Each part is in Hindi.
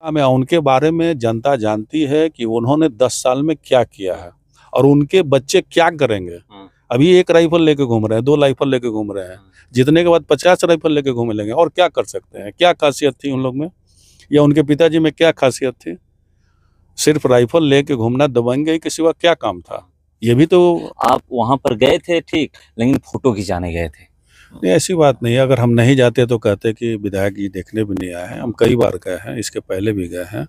में उनके बारे में जनता जानती है कि उन्होंने 10 साल में क्या किया है और उनके बच्चे क्या करेंगे। अभी 1 राइफल लेके घूम रहे हैं, 2 राइफल लेके घूम रहे हैं, जीतने के बाद 50 राइफल लेके घूमने लगे और क्या कर सकते हैं? क्या खासियत थी उन लोग में या उनके पिताजी में क्या खासियत थी? सिर्फ राइफल लेके घूमना, दबंगई के सिवा क्या काम था? ये भी तो आप वहां पर गए थे ठीक, लेकिन फोटो खिंचाने गए थे। नहीं, ऐसी बात नहीं है। अगर हम नहीं जाते तो कहते कि विधायक जी देखने भी नहीं आए हैं। हम कई बार गए हैं, इसके पहले भी गए हैं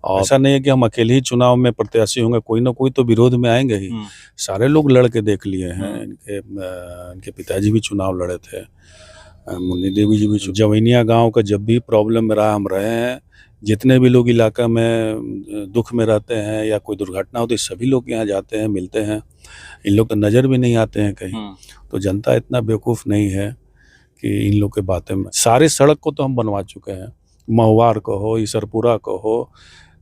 और ऐसा नहीं है कि हम अकेले ही चुनाव में प्रत्याशी होंगे, कोई ना कोई तो विरोध में आएंगे ही। सारे लोग लड़ के देख लिए हैं। इनके पिताजी भी चुनाव लड़े थे, मुन्नी देवी जी भी। जवैनिया गांव का जब भी प्रॉब्लम में रहा हम रहे हैं। जितने भी लोग इलाका में दुख में रहते हैं या कोई दुर्घटना होती है, सभी लोग यहाँ जाते हैं, मिलते हैं। इन लोग तो नज़र भी नहीं आते हैं कहीं। तो जनता इतना बेवकूफ़ नहीं है कि इन लोग के बातें में। सारे सड़क को तो हम बनवा चुके हैं, महुआर को हो, ईसरपुरा को हो,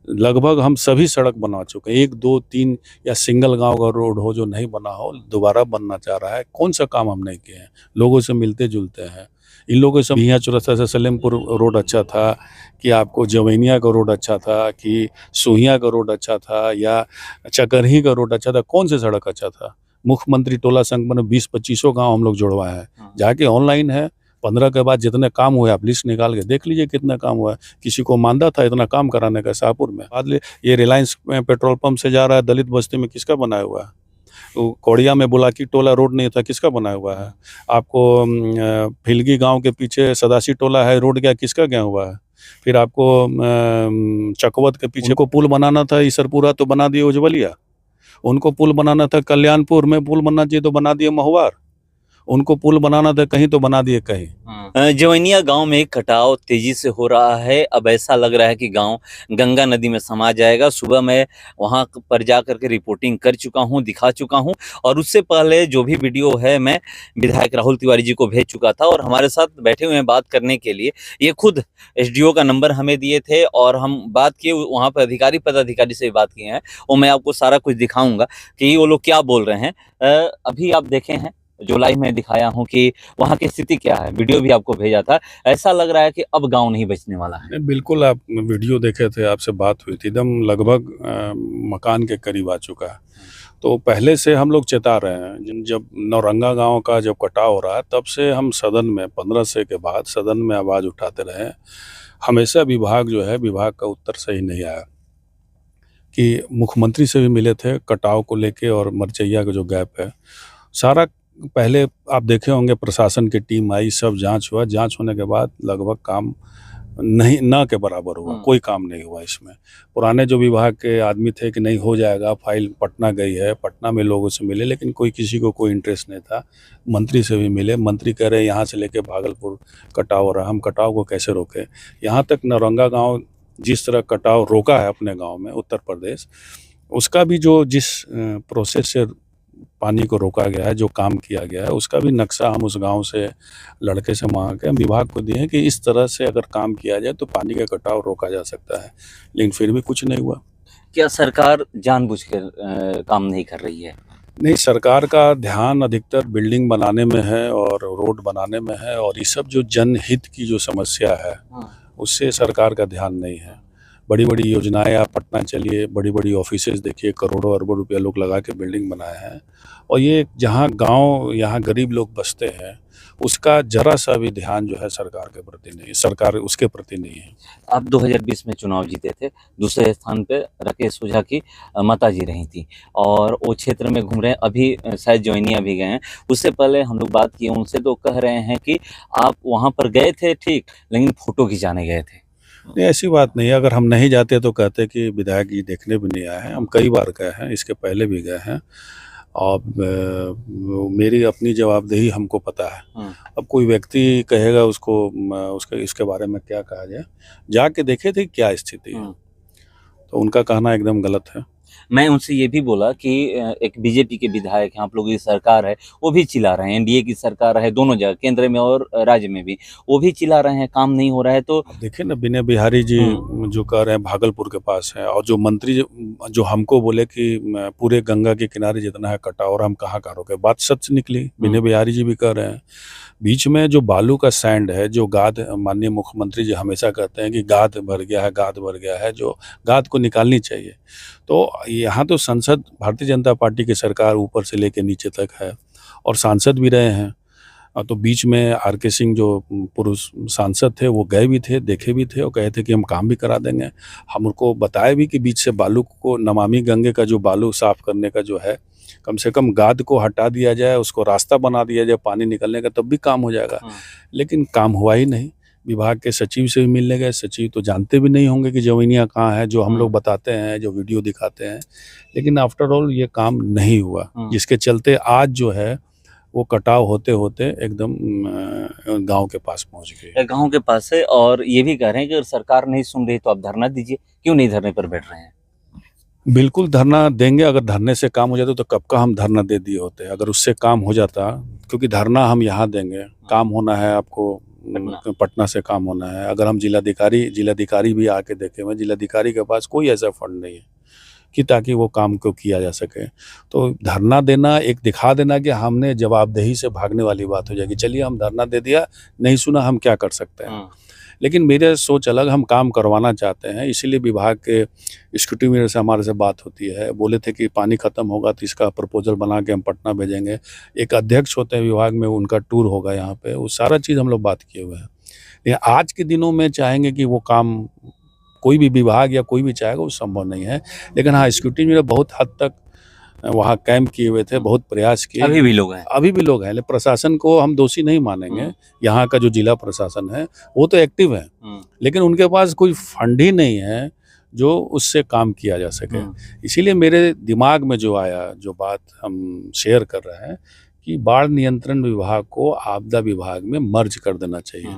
लगभग हम सभी सड़क बनवा चुके हैं। 1, 2, 3 या सिंगल गांव का रोड हो जो नहीं बना हो, दोबारा बनना चाह रहा है। कौन सा काम हम नहीं किए हैं? लोगों से मिलते जुलते हैं। इन लोगों से भैया चौरस्ता से सलेमपुर रोड अच्छा था कि आपको जवैनिया का रोड अच्छा था कि सोहिया का रोड अच्छा था या चकरही का रोड अच्छा था? कौन से सड़क अच्छा था? मुख्यमंत्री टोला संघ में 20-25 गांव हम लोग जुड़वाए हैं। जाके ऑनलाइन है, 15 के बाद जितने काम हुए आप लिस्ट निकाल के देख लीजिए कितना काम हुआ है। किसी को मानदा था इतना काम कराने का शाहपुर में? बाद ये रिलायंस पेट्रोल पंप से जा रहा है दलित बस्ती में, किसका बनाया हुआ है? तो कौड़िया में बुलाकी टोला रोड नहीं था, किसका बनाया हुआ है? आपको फिलगी गांव के पीछे सदासी टोला है, रोड क्या किसका गया हुआ है? फिर आपको चकवत के पीछे को पुल बनाना था ईसरपुरा, तो बना दिए उज्जवलिया। उनको पुल बनाना था कल्याणपुर में, पुल बनना चाहिए तो बना दिए महुआर। उनको पुल बनाना था कहीं तो बना दिए कहीं। जवैनिया गांव में कटाव तेजी से हो रहा है। अब ऐसा लग रहा है कि गांव गंगा नदी में समा जाएगा। सुबह मैं वहां पर जाकर के रिपोर्टिंग कर चुका हूं, दिखा चुका हूं और उससे पहले जो भी वीडियो है मैं विधायक राहुल तिवारी जी को भेज चुका था और हमारे साथ बैठे हुए हैं बात करने के लिए। ये खुद एसडीओ का नंबर हमें दिए थे और हम बात किए, वहां पर पदाधिकारी से बात किए हैं और मैं आपको सारा कुछ दिखाऊंगा कि वो लोग क्या बोल रहे हैं। अभी आप देखे हैं जो लाइव में दिखाया हूं कि वहां की स्थिति क्या है। वीडियो भी आपको भेजा था। ऐसा लग रहा है कि अब गांव नहीं बचने वाला है। बिल्कुल, आप वीडियो देखे थे, आपसे बात हुई थी, एकदम लगभग मकान के करीब आ चुका है। तो पहले से हम लोग चेता रहे हैं। जब नौरंगा गांव का जब कटाव हो रहा है तब से हम सदन में 15 से के बाद सदन में आवाज़ उठाते रहे। हमेशा विभाग जो है, विभाग का उत्तर सही नहीं आया। कि मुख्यमंत्री से भी मिले थे कटाव को लेके और मरचैया का जो गैप है सारा। पहले आप देखे होंगे प्रशासन की टीम आई, सब जांच हुआ, जांच होने के बाद लगभग काम नहीं ना के बराबर हुआ, कोई काम नहीं हुआ इसमें। पुराने जो विभाग के आदमी थे कि नहीं हो जाएगा, फाइल पटना गई है, पटना में लोगों से मिले लेकिन कोई किसी को कोई इंटरेस्ट नहीं था। मंत्री से भी मिले, मंत्री कह रहे यहाँ से लेके भागलपुर कटाव हो रहा, हम कटाव को कैसे रोके? यहाँ तक नौरंगा गाँव जिस तरह कटाव रोका है अपने गाँव में उत्तर प्रदेश, उसका भी जो जिस प्रोसेस से पानी को रोका गया है, जो काम किया गया है, उसका भी नक्शा हम उस गांव से लड़के से मांग के हम विभाग को दिए कि इस तरह से अगर काम किया जाए तो पानी का कटाव रोका जा सकता है, लेकिन फिर भी कुछ नहीं हुआ। क्या सरकार जानबूझकर काम नहीं कर रही है? नहीं, सरकार का ध्यान अधिकतर बिल्डिंग बनाने में है और रोड बनाने में है और ये सब जो जनहित की जो समस्या है उससे सरकार का ध्यान नहीं है। बड़ी बड़ी योजनाएं, आप पटना चलिए, बड़ी बड़ी ऑफिसेज देखिए, करोड़ों अरबों रुपया लोग लगा के बिल्डिंग बनाए हैं और ये जहाँ गांव, यहाँ गरीब लोग बसते हैं उसका जरा सा भी ध्यान जो है सरकार के प्रति नहीं, सरकार उसके प्रति नहीं है। आप 2020 में चुनाव जीते थे, दूसरे स्थान पे राकेश ओझा की माता जी रही थी और वो क्षेत्र में घूम रहे हैं। अभी शायद जवैनिया भी गए हैं। उससे पहले हम लोग बात किए उनसे, तो कह रहे हैं कि आप वहाँ पर गए थे ठीक, लेकिन फोटो खिंचाने गए थे। नहीं, ऐसी बात नहीं है। अगर हम नहीं जाते तो कहते कि विधायक जी देखने भी नहीं आए हैं। हम कई बार गए हैं, इसके पहले भी गए हैं और मेरी अपनी जवाबदेही हमको पता है। अब कोई व्यक्ति कहेगा उसको उसके इसके बारे में क्या कहा जाए, जाके देखे थे क्या स्थिति है, तो उनका कहना एकदम गलत है। मैं उनसे ये भी बोला कि एक बीजेपी के विधायक हैं, आप लोगों की सरकार है, वो भी चिल्ला रहे हैं, एनडीए की सरकार है दोनों जगह, केंद्र में और राज्य में भी, वो भी चिल्ला रहे हैं काम नहीं हो रहा है। तो देखिए ना, विनय बिहारी जी जो कह रहे हैं भागलपुर के पास है और जो मंत्री जो हमको बोले कि पूरे गंगा के किनारे जितना है कटा और हम कहाँ का रोके, बात सच निकली। विनय बिहारी जी भी कह रहे हैं, बीच में जो बालू का सैंड है, जो गाद, माननीय मुख्यमंत्री जी हमेशा कहते हैं कि गाद भर गया है, गाद भर गया है, जो गाद को निकालनी चाहिए। तो यहाँ तो संसद भारतीय जनता पार्टी की सरकार ऊपर से लेकर नीचे तक है और सांसद भी रहे हैं। तो बीच में आर.के. सिंह जो पूर्व सांसद थे वो गए भी थे, देखे भी थे और कहे थे कि हम काम भी करा देंगे। हम उनको बताए भी कि बीच से बालू को, नमामि गंगे का जो बालू साफ करने का जो है, कम से कम गाद को हटा दिया जाए, उसको रास्ता बना दिया जाए पानी निकलने का, तब भी काम हो जाएगा। लेकिन काम हुआ ही नहीं। विभाग के सचिव से भी मिलने गए, सचिव तो जानते भी नहीं होंगे कि जमीनियाँ कहाँ है, जो हम लोग बताते हैं, जो वीडियो दिखाते हैं। लेकिन आफ्टर ऑल ये काम नहीं हुआ, जिसके चलते आज जो है वो कटाव होते होते एकदम गांव के पास पहुंच गए। गांव के पास है, और ये भी कह रहे हैं कि अगर सरकार नहीं सुन रही तो आप धरना दीजिए। क्यों नहीं धरने पर बैठ रहे हैं? बिल्कुल धरना देंगे। अगर धरने से काम हो जाता तो कब का हम धरना दे दिए होते। अगर उससे काम हो जाता, क्योंकि धरना हम यहाँ देंगे, काम होना है आपको पटना से काम होना है। अगर हम जिलाधिकारी भी आके देखे हुए, जिलाधिकारी के पास कोई ऐसा फंड नहीं है कि ताकि वो काम को किया जा सके। तो धरना देना, एक दिखा देना कि हमने जवाबदेही से भागने वाली बात हो जाएगी। चलिए हम धरना दे दिया, नहीं सुना, हम क्या कर सकते हैं। लेकिन मेरे सोच अलग, हम काम करवाना चाहते हैं। इसीलिए विभाग के एग्जीक्यूटिव से हमारे से बात होती है, बोले थे कि पानी खत्म होगा तो इसका प्रपोजल बना के हम पटना भेजेंगे। एक अध्यक्ष होते हैं विभाग में, उनका टूर होगा यहाँ पे, वो सारा चीज़ हम लोग बात किए हुए हैं। लेकिन आज के दिनों में चाहेंगे कि वो काम कोई भी विभाग या कोई भी चाहेगा, वो संभव नहीं है। लेकिन हाँ, एग्जीक्यूटिव ने बहुत हद तक वहाँ कैंप किए हुए थे, बहुत प्रयास किए। अभी भी लोग हैं। लेकिन प्रशासन को हम दोषी नहीं मानेंगे। यहाँ का जो जिला प्रशासन है वो तो एक्टिव है, लेकिन उनके पास कोई फंड ही नहीं है जो उससे काम किया जा सके। इसीलिए मेरे दिमाग में जो आया, जो बात हम शेयर कर रहे हैं, कि बाढ़ नियंत्रण विभाग को आपदा विभाग में मर्ज कर देना चाहिए।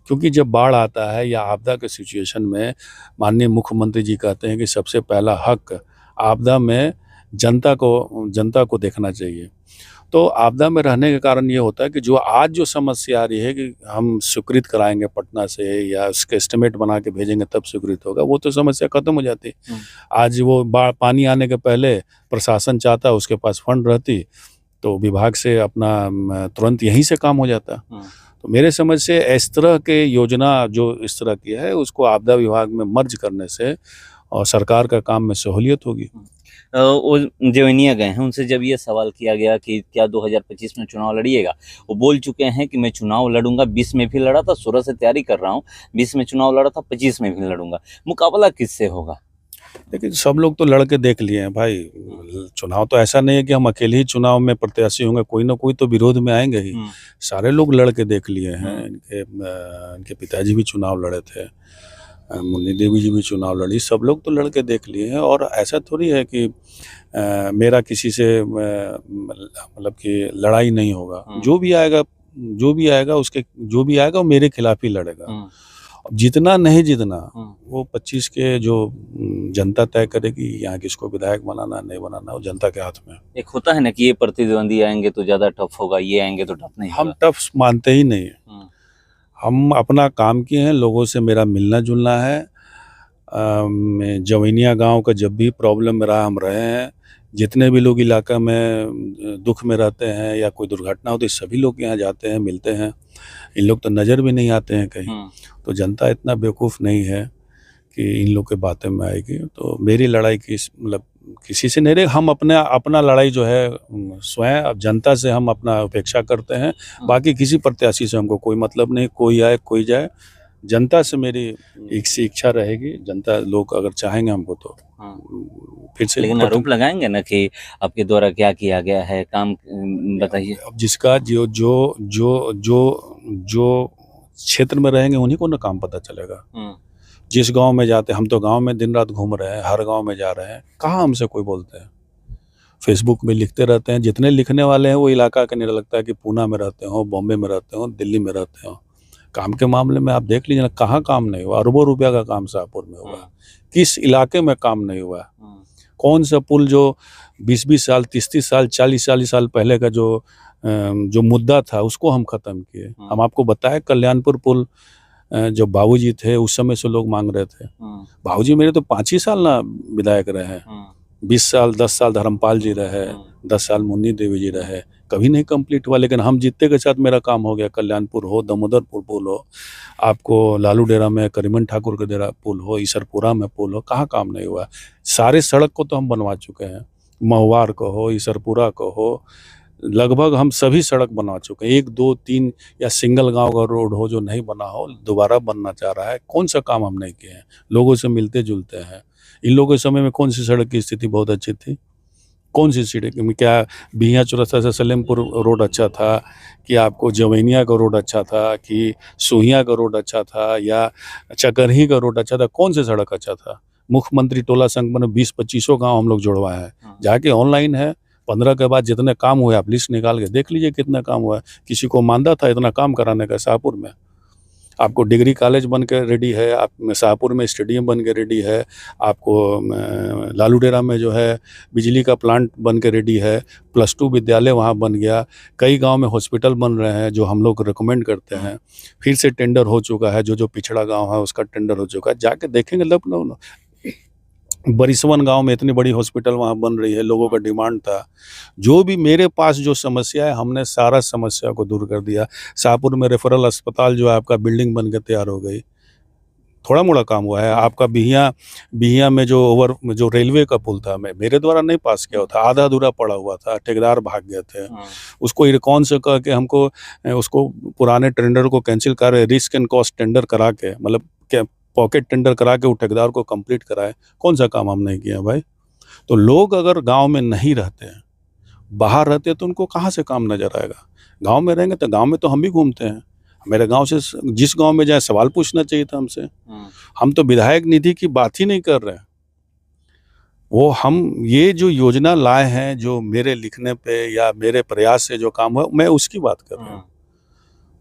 क्योंकि जब बाढ़ आता है या आपदा के सिचुएशन में माननीय मुख्यमंत्री जी कहते हैं कि सबसे पहला हक आपदा में जनता को देखना चाहिए। तो आपदा में रहने के कारण ये होता है कि जो समस्या आ रही है कि हम स्वीकृत कराएंगे पटना से या उसके एस्टिमेट बना के भेजेंगे तब स्वीकृत होगा, वो तो समस्या खत्म हो जाती। आज वो पानी आने के पहले प्रशासन चाहता, उसके पास फंड रहती तो विभाग से अपना तुरंत यहीं से काम हो जाता। तो मेरे समझ से इस तरह के योजना जो इस तरह की है, उसको आपदा विभाग में मर्ज करने से और सरकार का काम में सहूलियत होगी। वो जो इंडिया गए हैं उनसे जब ये सवाल किया गया कि क्या 2025 में चुनाव लड़िएगा, वो बोल चुके हैं कि मैं चुनाव लड़ूंगा। 20 में भी लड़ा था, 16 से तैयारी कर रहा हूँ, 20 में चुनाव लड़ा था, 25 में भी लड़ूंगा। मुकाबला किससे होगा? लेकिन सब लोग तो लड़के देख लिए हैं भाई। चुनाव तो ऐसा नहीं है कि हम अकेले ही चुनाव में प्रत्याशी होंगे, कोई ना कोई तो विरोध में आएंगे ही। सारे लोग लड़के देख लिए हैं। इनके पिताजी भी चुनाव लड़े थे, मुन्नी देवी जी भी चुनाव लड़ी, सब लोग तो लड़के देख लिए हैं। और ऐसा थोड़ी है कि मेरा किसी से मतलब कि लड़ाई नहीं होगा। जो भी आएगा वो मेरे खिलाफ ही लड़ेगा। जितना नहीं जितना वो 25 के जो जनता तय करेगी। यहाँ किसको विधायक बनाना नहीं बनाना वो जनता के हाथ में। एक होता है ना कि ये प्रतिद्वंदी आएंगे तो ज्यादा टफ होगा, ये आएंगे तो टफ नहीं होगा। हम टफ मानते ही नहीं है। हम अपना काम किए हैं, लोगों से मेरा मिलना जुलना है। जवैनिया गांव का जब भी प्रॉब्लम रहा हम रहे हैं। जितने भी लोग इलाका में दुख में रहते हैं या कोई दुर्घटना होती है, सभी लोग यहाँ जाते हैं, मिलते हैं। इन लोग तो नज़र भी नहीं आते हैं कहीं। तो जनता इतना बेवकूफ़ नहीं है कि इन लोग के बातें में आएगी। तो मेरी लड़ाई किसी से नहीं रही। हम अपना लड़ाई जो है स्वयं, अब जनता से हम अपना अपेक्षा करते हैं। बाकी किसी प्रत्याशी से हमको कोई मतलब नहीं, कोई आए कोई जाए। जनता से मेरी एक सी इच्छा रहेगी, जनता लोग अगर चाहेंगे हमको तो फिर से। लेकिन आरोप लगाएंगे ना कि आपके द्वारा क्या किया गया है, काम बताइए। अब जिसका जो क्षेत्र में रहेंगे उन्हीं को ना काम पता चलेगा। जिस गांव में जाते, हम तो गांव में दिन रात घूम रहे हैं, हर गांव में जा रहे हैं, कहाँ हमसे कोई बोलते हैं। फेसबुक में लिखते रहते हैं, जितने लिखने वाले हैं वो इलाका का नहीं लगता है कि पूना में रहते हो, बॉम्बे में रहते हो, दिल्ली में रहते हो। काम के मामले में आप देख लीजिए ना, कहाँ काम नहीं हुआ। अरबों रुपया का काम शाहपुर में हुआ, किस इलाके में काम नहीं हुआ। कौन सा पुल जो 20-20 साल, 30-30 साल, 40-40 साल पहले का जो मुद्दा था उसको हम खत्म किए। हम आपको बताए कल्याणपुर पुल जो बाबूजी थे उस समय से लोग मांग रहे थे। बाबूजी मेरे तो 5 ही साल ना विधायक रहे हैं। 20 साल 10 साल धर्मपाल जी रहे, 10 साल मुन्नी देवी जी रहे, कभी नहीं कंप्लीट हुआ, लेकिन हम जीतते के साथ मेरा काम हो गया। कल्याणपुर हो, दामोदरपुर पुल हो, आपको लालू डेरा में करीमन ठाकुर के डेरा पुल हो, ईसरपुरा में पुल हो, कहाँ काम नहीं हुआ। सारे सड़क को तो हम बनवा चुके हैं, महुआर को हो, ईसरपुरा को हो, लगभग हम सभी सड़क बनवा चुके हैं। 1 2 3 या सिंगल गांव का रोड हो जो नहीं बना हो, दोबारा बनना चाह रहा है। कौन सा काम हम नहीं किए हैं, लोगों से मिलते जुलते हैं। इन लोगों के समय में कौन सी सड़क की स्थिति बहुत अच्छी थी, कौन सी सड़क में, क्या बिहिया चौरस्ता से सलेमपुर रोड अच्छा था, कि आपको जवैनिया का रोड अच्छा था, कि सोहिया का रोड अच्छा था, या चकरही का रोड अच्छा था, कौन सी सड़क अच्छा था। मुख्यमंत्री टोला संघ में 20-25 गाँव हम लोग जुड़वाए हैं, जाके ऑनलाइन है। 15 के बाद जितने काम हुए आप लिस्ट निकाल के देख लीजिए कितना काम हुआ है। किसी को मानदा था इतना काम कराने का शाहपुर में? आपको डिग्री कॉलेज बन के रेडी है, आप शाहपुर में स्टेडियम बन के रेडी है, आपको लालू डेरा में जो है बिजली का प्लांट बन के रेडी है, +2 विद्यालय वहाँ बन गया, कई गांव में हॉस्पिटल बन रहे हैं जो हम लोग रिकमेंड करते हैं। फिर से टेंडर हो चुका है, जो पिछड़ा गाँव है उसका टेंडर हो चुका है, जाके देखेंगे। लखनऊ बरिसवन गांव में इतनी बड़ी हॉस्पिटल वहाँ बन रही है, लोगों का डिमांड था। जो भी मेरे पास जो समस्या है, हमने सारा समस्या को दूर कर दिया। शाहपुर में रेफरल अस्पताल जो है आपका बिल्डिंग बन के तैयार हो गई, थोड़ा मोड़ा काम हुआ है। आपका बिहिया में जो रेलवे का पुल था, मेरे द्वारा नहीं पास किया था, आधा अधूरा पड़ा हुआ था, ठेकेदार भाग गए थे। उसको इरकॉन से कह के हमको उसको पुराने टेंडर को कैंसिल कर, रिस्क एंड कॉस्ट टेंडर करा के, मतलब क्या पॉकेट टेंडर करा के वो ठेकेदार को कंप्लीट कराए। कौन सा काम हम नहीं किया भाई? तो लोग अगर गांव में नहीं रहते हैं, बाहर रहते हैं, तो उनको कहाँ से काम नजर आएगा? गांव में रहेंगे तो गांव में तो हम भी घूमते हैं। मेरे गांव से जिस गांव में जाए सवाल पूछना चाहिए था हमसे। हम तो विधायक निधि की बात ही नहीं कर रहे हैं। वो हम ये जो योजना लाए हैं, जो मेरे लिखने पे या मेरे प्रयास से जो काम हुआ, मैं उसकी बात कर रहा हूँ।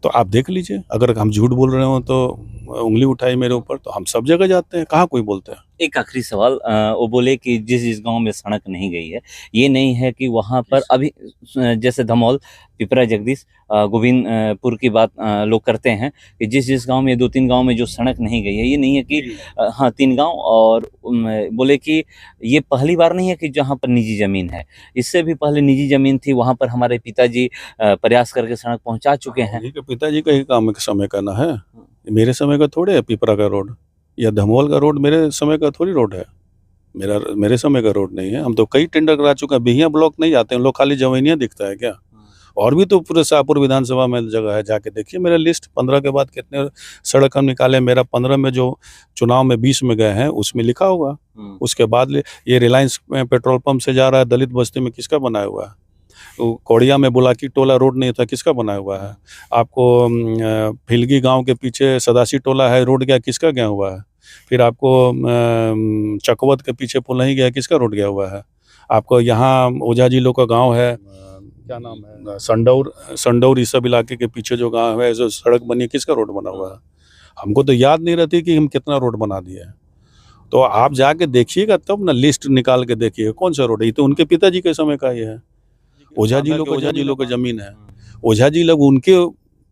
तो आप देख लीजिए, अगर हम झूठ बोल रहे हो तो उंगली उठाई मेरे ऊपर, तो हम सब जगह जाते हैं, कहाँ कोई बोलते हैं। एक आखिरी सवाल, वो बोले कि जिस गांव में सड़क नहीं गई है, ये नहीं है कि वहां पर अभी जैसे धमौल, पिपरा जगदीश, गोविंदपुर की बात लोग करते हैं कि जिस गांव में 2-3 गांव में जो सड़क नहीं गई है, ये नहीं है कि हाँ 3 गांव, और बोले कि ये पहली बार नहीं है कि जहां पर निजी जमीन है, इससे भी पहले निजी जमीन थी, वहां पर हमारे पिताजी प्रयास करके सड़क पहुंचा चुके हैं। पिताजी का ही काम समय करना है, मेरे समय का थोड़े है। पिपरा का रोड या धमोल का रोड मेरे समय का थोड़ी रोड है, मेरे समय का रोड नहीं है। हम तो कई टेंडर करा चुके हैं। बिहिया ब्लॉक नहीं जाते हैं लोग, खाली जवैनिया दिखता है क्या? और भी तो पूरे शाहपुर विधानसभा में जगह है, जाके देखिए मेरा लिस्ट। 15 के बाद कितने सड़क हम निकाले, मेरा 15 में जो चुनाव में 20 में गए हैं उसमें लिखा होगा। उसके बाद ये रिलायंस पेट्रोल पंप से जा रहा है दलित बस्ती में, किसका बनाया हुआ है? कोड़िया में बुलाकी टोला रोड नहीं था, किसका बनाया हुआ है? आपको फिलगी गांव के पीछे सदासी टोला है, रोड गया, किसका गया हुआ है? फिर आपको चकवत के पीछे पुल नहीं गया, किसका रोड गया हुआ है? आपको यहाँ ओझा जी लोग का गांव है, क्या नाम है, संडौर, इस सब इलाके के पीछे जो गांव है, जो सड़क बनी है, किसका रोड बना हुआ है? हमको तो याद नहीं रहती कि हम कितना रोड बना दिए हैं। तो आप जाके देखिएगा तब ना, लिस्ट निकाल के देखिएगा कौन सा रोड है। ये तो उनके पिताजी के समय का ही है। ओझा जी लोग की जमीन है, ओझा जी लोग उनके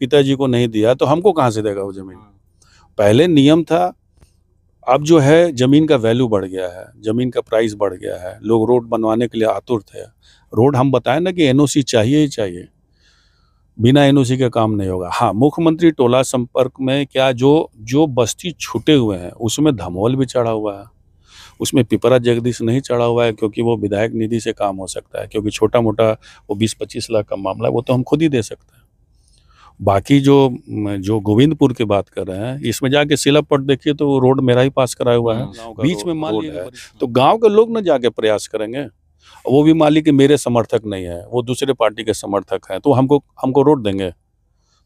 पिताजी को नहीं दिया, तो हमको कहाँ से देगा वो जमीन? पहले नियम था, अब जो है जमीन का वैल्यू बढ़ गया है, जमीन का प्राइस बढ़ गया है, लोग रोड बनवाने के लिए आतुर थे। रोड हम बताएं ना कि एनओसी चाहिए ही चाहिए, बिना एनओसी के काम नहीं होगा। हाँ, मुख्यमंत्री टोला संपर्क में क्या जो बस्ती छूटे हुए हैं उसमें धमोल भी चढ़ा हुआ है, उसमें पिपरा जगदीश नहीं चढ़ा हुआ है, क्योंकि वो विधायक निधि से काम हो सकता है, क्योंकि छोटा मोटा वो 20-25 लाख का मामला है, वो तो हम खुद ही दे सकते हैं। बाकी जो गोविंदपुर की बात कर रहे हैं, इसमें जाके सिलापट देखिए तो रोड मेरा ही पास कराया हुआ है, बीच में मालिक है। तो गांव के लोग ना जाके प्रयास करेंगे, वो भी मालिक मेरे समर्थक नहीं है, वो दूसरे पार्टी के समर्थक हैं, तो हमको रोड देंगे?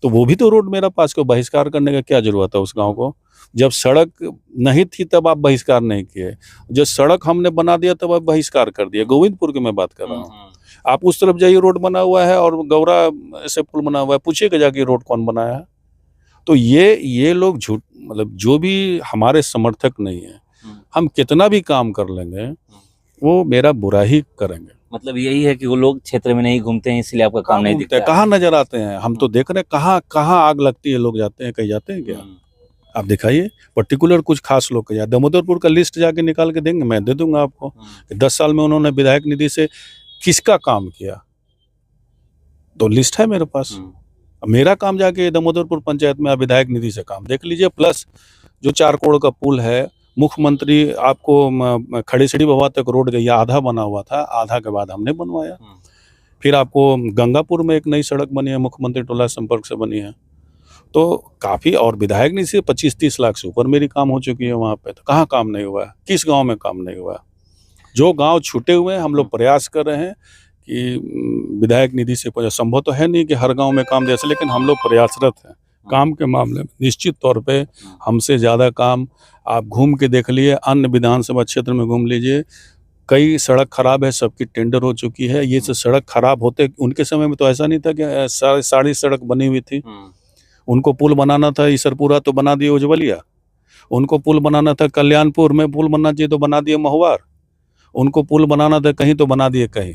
तो वो भी तो रोड मेरा पास को बहिष्कार करने का क्या जरूरत है उस गांव को? जब सड़क नहीं थी तब आप बहिष्कार नहीं किए, जब सड़क हमने बना दिया तब आप बहिष्कार कर दिए। गोविंदपुर की मैं बात कर रहा हूँ। आप उस तरफ जाइए, रोड बना हुआ है, और गौरा से पुल बना हुआ है, पूछिएगा जाके रोड कौन बनाया है। तो ये लोग झूठ, मतलब जो भी हमारे समर्थक नहीं है, हम कितना भी काम कर लेंगे वो मेरा बुरा ही करेंगे। मतलब यही है कि वो लोग क्षेत्र में नहीं घूमते हैं, इसलिए आपका काम नहीं दिखता है। कहाँ नजर आते हैं? हम तो देख रहे हैं कहाँ आग लगती है, लोग जाते हैं, कहीं जाते हैं क्या? आप दिखाइए पर्टिकुलर कुछ खास लोग का। दामोदरपुर का लिस्ट जाके निकाल के देंगे, मैं दे दूंगा आपको। 10 साल में उन्होंने विधायक निधि से किसका काम किया? तो लिस्ट है मेरे पास। मेरा काम जाके दामोदरपुर पंचायत में विधायक निधि से काम देख लीजिए, प्लस जो 4 करोड़ का पुल है, मुख्यमंत्री आपको खड़ीसड़ी बवा तक रोड गई, आधा बना हुआ था, आधा के बाद हमने बनवाया। फिर आपको गंगापुर में एक नई सड़क बनी है, मुख्यमंत्री टोला संपर्क से बनी है। तो काफ़ी, और विधायक निधि से 25-30 लाख से ऊपर मेरी काम हो चुकी है वहाँ पे। तो कहाँ काम नहीं हुआ है? किस गांव में काम नहीं हुआ है? जो गांव छूटे हुए हैं हम लोग प्रयास कर रहे हैं कि विधायक निधि से, संभव तो है नहीं कि हर गांव में काम दे सके, लेकिन हम लोग प्रयासरत हैं काम के मामले में। निश्चित तौर पे हमसे ज़्यादा काम आप घूम के देख लिए, अन्य विधानसभा क्षेत्र में घूम लीजिए, कई सड़क खराब है, सबकी टेंडर हो चुकी है। ये सब सड़क खराब होते उनके समय में तो ऐसा नहीं था कि सारी सड़क बनी हुई थी। उनको पुल बनाना था ईसरपुरा तो बना दिए उज्ज्वलिया, उनको पुल बनाना था कल्याणपुर में पुल बनना चाहिए तो बना दिए महुआर, उनको पुल बनाना था कहीं तो बना दिए कहीं,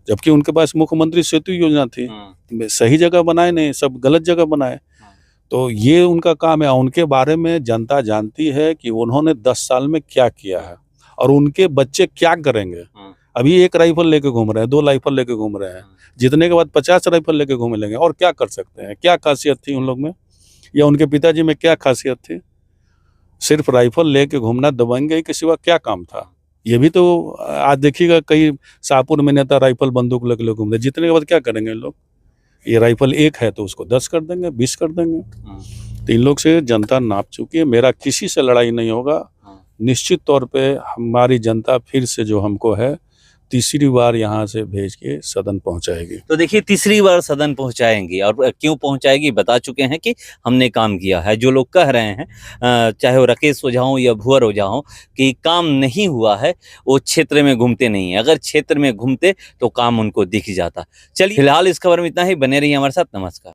जबकि उनके पास मुख्यमंत्री सेतु योजना थी। सही जगह बनाए नहीं, सब गलत जगह बनाए। तो ये उनका काम है। उनके बारे में जनता जानती है कि उन्होंने 10 साल में क्या किया है और उनके बच्चे क्या करेंगे। अभी 1 राइफल लेके घूम रहे हैं, 2 राइफल लेके घूम रहे हैं, जीतने के बाद 50 राइफल लेके घूम लेंगे। और क्या कर सकते हैं? क्या खासियत थी उन लोग में, या उनके पिताजी में क्या खासियत थी? सिर्फ राइफल लेके घूमना, दबंगे के सिवा क्या काम था? ये भी तो आज देखिएगा, कई शाहपुर में नेता राइफल बंदूक लेके घूम रहे, जीतने के बाद क्या करेंगे लोग? ये राइफल 1 है तो उसको 10 कर देंगे, 20 कर देंगे। तो इन लोग से जनता नाप चुकी है। मेरा किसी से लड़ाई नहीं होगा। निश्चित तौर पे हमारी जनता फिर से जो हमको है, तीसरी बार यहाँ से भेज के सदन पहुँचाएगी। तो देखिए, तीसरी बार सदन पहुंचाएंगी, और क्यों पहुंचाएगी बता चुके हैं कि हमने काम किया है। जो लोग कह रहे हैं, चाहे वो राकेश ओझा हो या भुवर ओझा हो, कि काम नहीं हुआ है, वो क्षेत्र में घूमते नहीं है। अगर क्षेत्र में घूमते तो काम उनको दिख जाता। चलिए, फिलहाल इस खबर में इतना ही। बने रहिए हमारे साथ। नमस्कार।